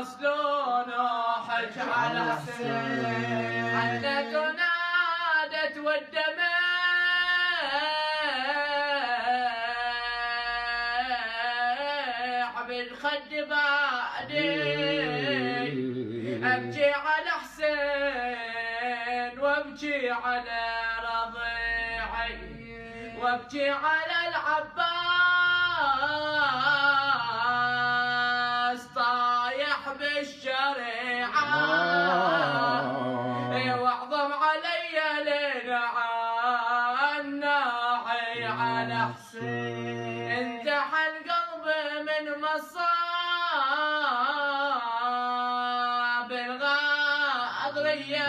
شلون احج على حسين حنت ونادت والدمع بالخد بعدي ابكي على حسين وابكي على رضيعي وابكي على العباس طايح بالشريعة واعظم علي لنعناعي على حسين انتحن قلبي من مصاب الغاضرية